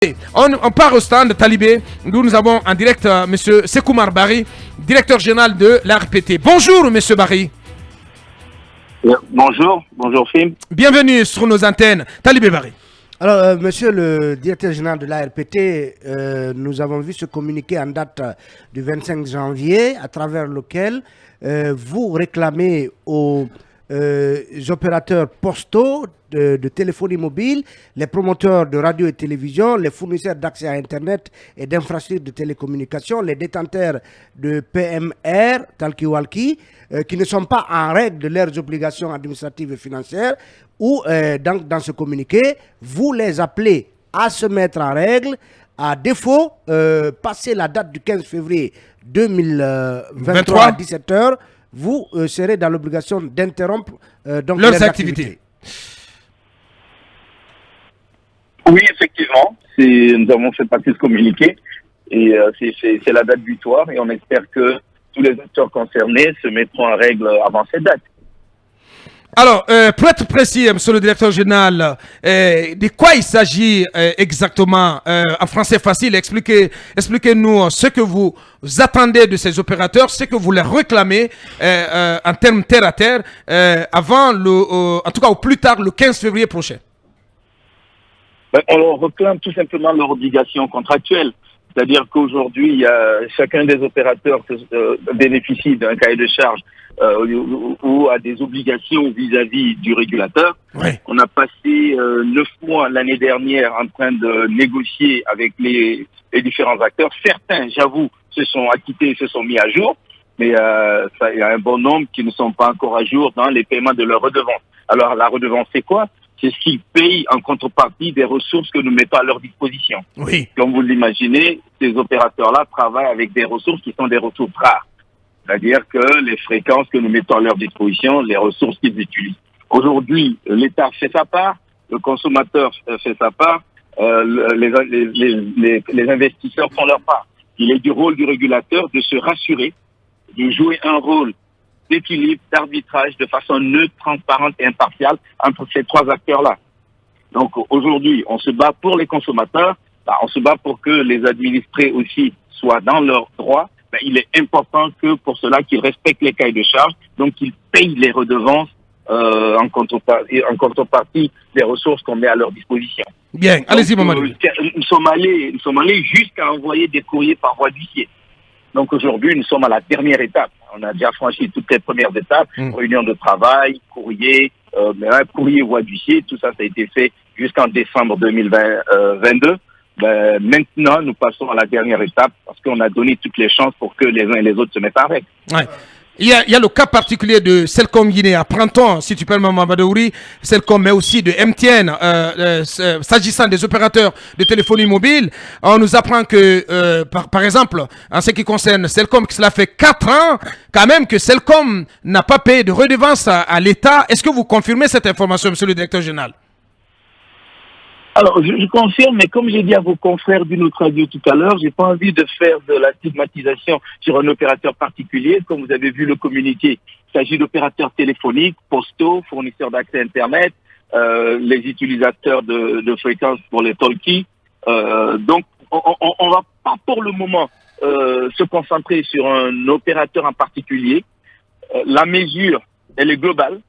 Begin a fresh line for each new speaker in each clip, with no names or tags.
On part au stand Talibé, où nous avons en direct M. Sekoumar Bari, directeur général de l'ARPT. Bonjour M. Bari.
Bonjour Phil.
Bienvenue sur nos antennes. Talibé Bari.
Alors, monsieur le directeur général de l'ARPT, nous avons vu ce communiqué en date du 25 janvier, à travers lequel vous réclamez aux opérateurs postaux de téléphonie mobile, les promoteurs de radio et télévision, les fournisseurs d'accès à Internet et d'infrastructures de télécommunications, les détenteurs de PMR, talkie-walkie, qui ne sont pas en règle de leurs obligations administratives et financières, ou dans ce communiqué, vous les appelez à se mettre en règle. À défaut, passer la date du 15 février 2023 à 17h, vous serez dans l'obligation d'interrompre
leurs activités.
Oui, effectivement, nous avons fait partie de ce communiqué et c'est la date butoir et on espère que tous les acteurs concernés se mettront en règle avant cette date.
Alors, pour être précis, monsieur le directeur général, de quoi il s'agit exactement en français facile? Expliquez-nous ce que vous attendez de ces opérateurs, ce que vous leur réclamez en termes terre à terre, avant, en tout cas au plus tard, le 15 février prochain.
On leur réclame tout simplement leur obligation contractuelle. C'est-à-dire qu'aujourd'hui, chacun des opérateurs bénéficie d'un cahier de charge ou a des obligations vis-à-vis du régulateur.
Oui.
On a passé 9 mois l'année dernière en train de négocier avec les différents acteurs. Certains, j'avoue, se sont acquittés, se sont mis à jour, mais il y a un bon nombre qui ne sont pas encore à jour dans les paiements de leur redevance. Alors la redevance, c'est quoi? C'est ce qu'ils payent en contrepartie des ressources que nous mettons à leur disposition.
Oui.
Comme vous l'imaginez, ces opérateurs-là travaillent avec des ressources qui sont des ressources rares. C'est-à-dire que les fréquences que nous mettons à leur disposition, les ressources qu'ils utilisent. Aujourd'hui, l'État fait sa part, le consommateur fait sa part, les investisseurs font leur part. Il est du rôle du régulateur de se rassurer, de jouer un rôle d'équilibre, d'arbitrage de façon neutre, transparente et impartiale entre ces trois acteurs-là. Donc aujourd'hui, on se bat pour les consommateurs, on se bat pour que les administrés aussi soient dans leurs droits. Il est important que pour cela qu'ils respectent les cahiers de charges, donc qu'ils payent les redevances en contrepartie des ressources qu'on met à leur disposition.
Bien, allez-y Mamadou.
Nous sommes allés jusqu'à envoyer des courriers par voie d'huissier. Donc aujourd'hui, nous sommes à la dernière étape. On a déjà franchi toutes les premières étapes, réunion de travail, courrier, courrier voie d'huissier, tout ça a été fait jusqu'en décembre 2022. Maintenant, nous passons à la dernière étape parce qu'on a donné toutes les chances pour que les uns et les autres se mettent en règle.
Ouais. Il y a le cas particulier de Celcom Guinée. Prends-toi, si tu peux, Mamadouri, Celcom, mais aussi de MTN. S'agissant des opérateurs de téléphonie mobile, on nous apprend que, par exemple, en ce qui concerne Celcom, que cela fait 4 ans quand même que Celcom n'a pas payé de redevance à l'État. Est-ce que vous confirmez cette information, monsieur le directeur général?
Alors, je confirme, mais comme j'ai dit à vos confrères d'une autre radio tout à l'heure, j'ai pas envie de faire de la stigmatisation sur un opérateur particulier. Comme vous avez vu le communiqué, il s'agit d'opérateurs téléphoniques, postaux, fournisseurs d'accès Internet, les utilisateurs de fréquences pour les talkies. Donc, on va pas pour le moment se concentrer sur un opérateur en particulier. La mesure, elle est globale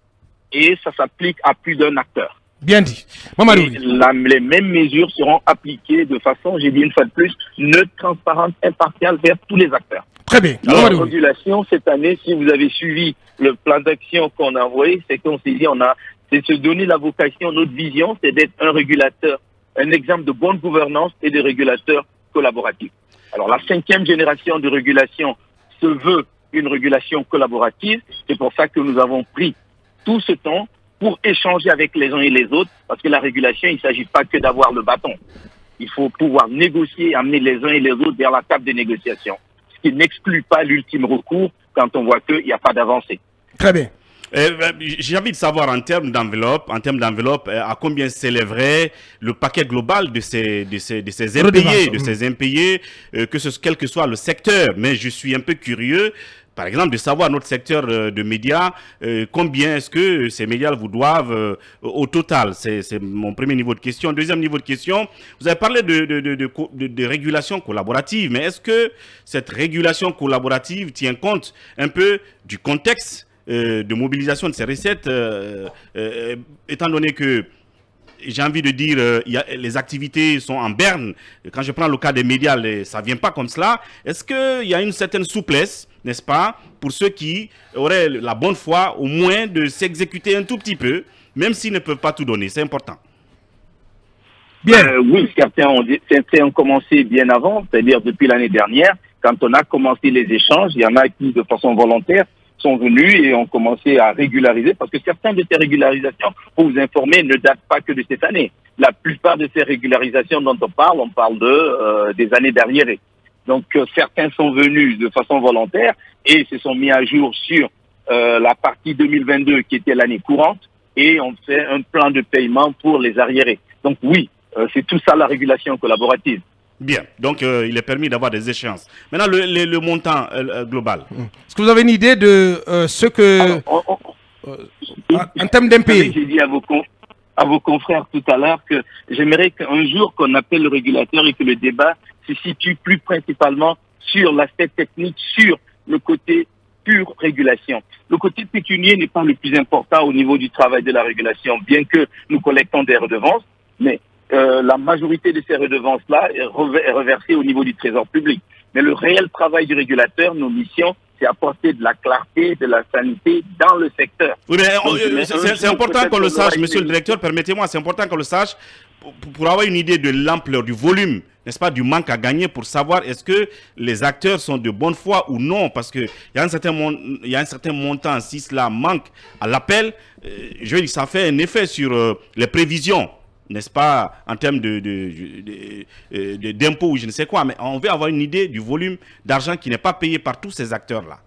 et ça s'applique à plus d'un acteur.
Bien dit. Mamadou.
Les mêmes mesures seront appliquées de façon, j'ai dit une fois de plus, neutre, transparente, impartiale vers tous les acteurs.
Très bien.
La régulation, cette année, si vous avez suivi le plan d'action qu'on a envoyé, c'est qu'on s'est dit, c'est de se donner la vocation, notre vision, c'est d'être un régulateur, un exemple de bonne gouvernance et de régulateur collaboratif. Alors, la 5e génération de régulation se veut une régulation collaborative. C'est pour ça que nous avons pris tout ce temps pour échanger avec les uns et les autres, parce que la régulation, il ne s'agit pas que d'avoir le bâton. Il faut pouvoir négocier, amener les uns et les autres vers la table des négociations. Ce qui n'exclut pas l'ultime recours quand on voit qu'il n'y a pas d'avancée.
Très bien.
J'ai envie de savoir en termes d'enveloppe, à combien s'élèverait le paquet global de ces impayés, quel que soit le secteur. Mais je suis un peu curieux par exemple, de savoir notre secteur de médias, combien est-ce que ces médias vous doivent au total. C'est mon premier niveau de question. Deuxième niveau de question, vous avez parlé de régulation collaborative, mais est-ce que cette régulation collaborative tient compte un peu du contexte de mobilisation de ces recettes, étant donné que j'ai envie de dire, les activités sont en berne. Quand je prends le cas des médias, ça ne vient pas comme cela. Est-ce qu'il y a une certaine souplesse, n'est-ce pas, pour ceux qui auraient la bonne foi, au moins, de s'exécuter un tout petit peu, même s'ils ne peuvent pas tout donner? C'est important.
Bien. Oui, certains ont commencé bien avant, c'est-à-dire depuis l'année dernière. Quand on a commencé les échanges, il y en a qui, de façon volontaire, sont venus et ont commencé à régulariser, parce que certaines de ces régularisations, pour vous informer, ne datent pas que de cette année. La plupart de ces régularisations dont on parle des années d'arriérés. Donc certains sont venus de façon volontaire et se sont mis à jour sur la partie 2022 qui était l'année courante, et on fait un plan de paiement pour les arriérés. Donc oui, c'est tout ça la régulation collaborative.
Bien, donc il est permis d'avoir des échéances. Maintenant, le montant global.
Est-ce que vous avez une idée de ce que, en termes d'impayés?
J'ai dit à vos confrères tout à l'heure que j'aimerais qu'un jour qu'on appelle le régulateur et que le débat se situe plus principalement sur l'aspect technique, sur le côté pure régulation. Le côté pécunier n'est pas le plus important au niveau du travail de la régulation, bien que nous collectons des redevances, mais la majorité de ces redevances-là est reversée au niveau du trésor public. Mais le réel travail du régulateur, nos missions, c'est apporter de la clarté, de la sanité dans le secteur.
Oui, mais c'est important qu'on le sache, monsieur le directeur, permettez-moi, c'est important qu'on le sache pour avoir une idée de l'ampleur, du volume, n'est-ce pas, du manque à gagner, pour savoir est-ce que les acteurs sont de bonne foi ou non, parce qu'il y a un certain montant, si cela manque à l'appel, je veux dire, ça fait un effet sur les prévisions, n'est-ce pas, en termes d'impôts ou je ne sais quoi, mais on veut avoir une idée du volume d'argent qui n'est pas payé par tous ces acteurs-là.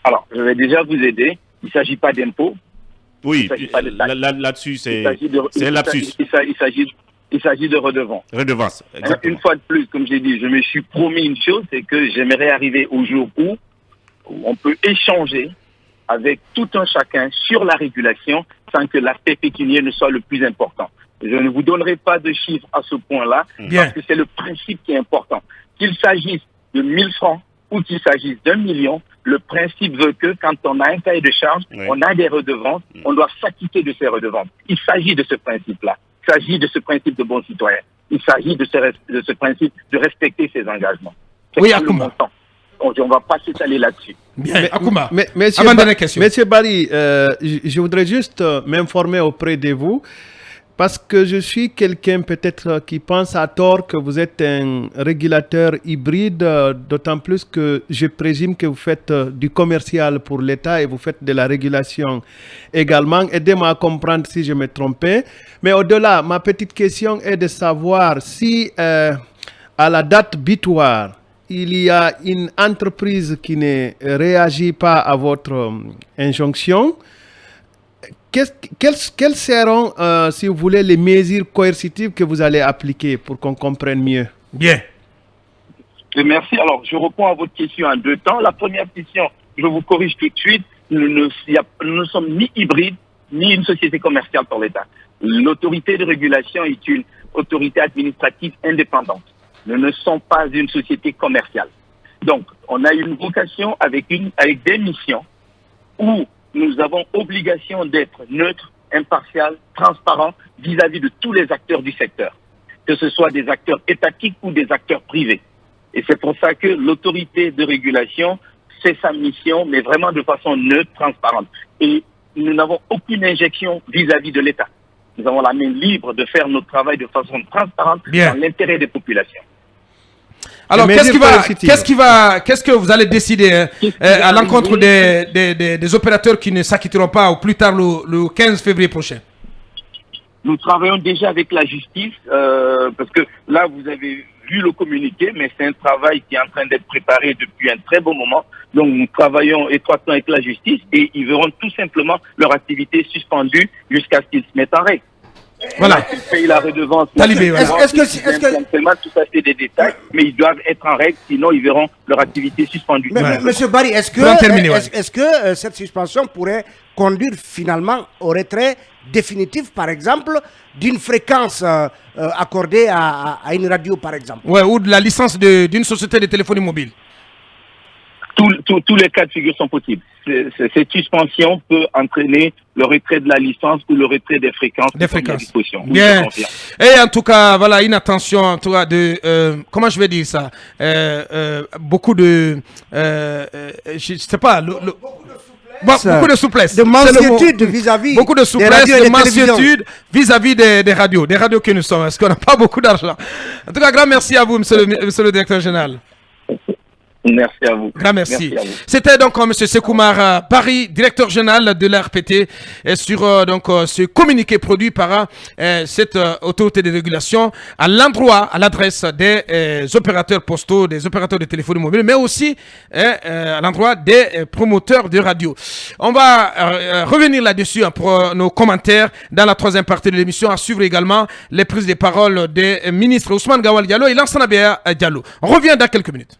Alors, je vais déjà vous aider. Il ne s'agit pas d'impôts.
Oui, là-dessus, c'est un lapsus.
Il s'agit de redevances.
Redevances, exactement.
Une fois de plus, comme j'ai dit, je me suis promis une chose, c'est que j'aimerais arriver au jour où on peut échanger avec tout un chacun sur la régulation sans que l'aspect pécunier ne soit le plus important. Je ne vous donnerai pas de chiffres à ce point-là, parce que c'est le principe qui est important. Qu'il s'agisse de 1000 francs ou qu'il s'agisse d'1 million, le principe veut que quand on a un cahier de charge, on a des redevances, on doit s'acquitter de ces redevances. Il s'agit de ce principe-là. Il s'agit de ce principe de bon citoyen. Il s'agit de ce principe de respecter ses engagements.
Oui, Akouma.
On ne va pas s'étaler là-dessus.
Bien, Akouma.
Monsieur Barry, je voudrais juste m'informer auprès de vous, parce que je suis quelqu'un peut-être qui pense à tort que vous êtes un régulateur hybride, d'autant plus que je présume que vous faites du commercial pour l'État et vous faites de la régulation également. Aidez-moi à comprendre si je me trompais. Mais au-delà, ma petite question est de savoir si à la date butoir, il y a une entreprise qui ne réagit pas à votre injonction. Quelles seront, si vous voulez, les mesures coercitives que vous allez appliquer pour qu'on comprenne mieux?
Bien.
Merci. Alors, je réponds à votre question en deux temps. La première question, je vous corrige tout de suite. Nous ne sommes ni hybrides, ni une société commerciale pour l'État. L'autorité de régulation est une autorité administrative indépendante. Nous ne sommes pas une société commerciale. Donc, on a une vocation avec des missions où nous avons obligation d'être neutre, impartial, transparent vis-à-vis de tous les acteurs du secteur, que ce soit des acteurs étatiques ou des acteurs privés. Et c'est pour ça que l'autorité de régulation, c'est sa mission, mais vraiment de façon neutre, transparente. Et nous n'avons aucune injection vis-à-vis de l'État. Nous avons la main libre de faire notre travail de façon transparente dans l'intérêt des populations.
Alors, qu'est-ce que vous allez décider à l'encontre des opérateurs qui ne s'acquitteront pas au plus tard le 15 février prochain?
Nous travaillons déjà avec la justice, parce que là, vous avez vu le communiqué, mais c'est un travail qui est en train d'être préparé depuis un très bon moment. Donc, nous travaillons étroitement avec la justice et ils verront tout simplement leur activité suspendue jusqu'à ce qu'ils se mettent en règle.
Voilà.
Ils payent la redevance.
Talibé, voilà.
Est-ce que
tout ça, c'est des détails, mais ils doivent être en règle, sinon ils verront leur activité suspendue.
Monsieur Barry, est-ce que cette suspension pourrait conduire finalement au retrait définitif, par exemple, d'une fréquence accordée à une radio, par exemple?
Ouais, ou de la licence d'une société de téléphonie mobile.
Tous les cas de figure sont possibles. Cette suspension peut entraîner le retrait de la licence ou le retrait des fréquences.
Bien. Et en tout cas, voilà, une attention en tout cas de comment je vais dire ça, beaucoup de je sais pas beaucoup de souplesse.
De mansuétude vis-à-vis.
Beaucoup de souplesse, de mansuétude vis-à-vis des radios que nous sommes. Parce qu'on n'a pas beaucoup d'argent. En tout cas, grand merci à vous, monsieur le directeur général.
Merci à vous.
Grand merci. C'était donc M. Sekoumar Barry, directeur général de l'ARPT, sur ce communiqué produit par cette autorité de régulation à l'adresse des opérateurs postaux, des opérateurs de téléphonie mobile, mais aussi à l'endroit des promoteurs de radio. On va revenir là-dessus pour nos commentaires dans la troisième partie de l'émission, à suivre également les prises de parole des ministres Ousmane Gawal Diallo et Lansana Bea Diallo. On revient dans quelques minutes.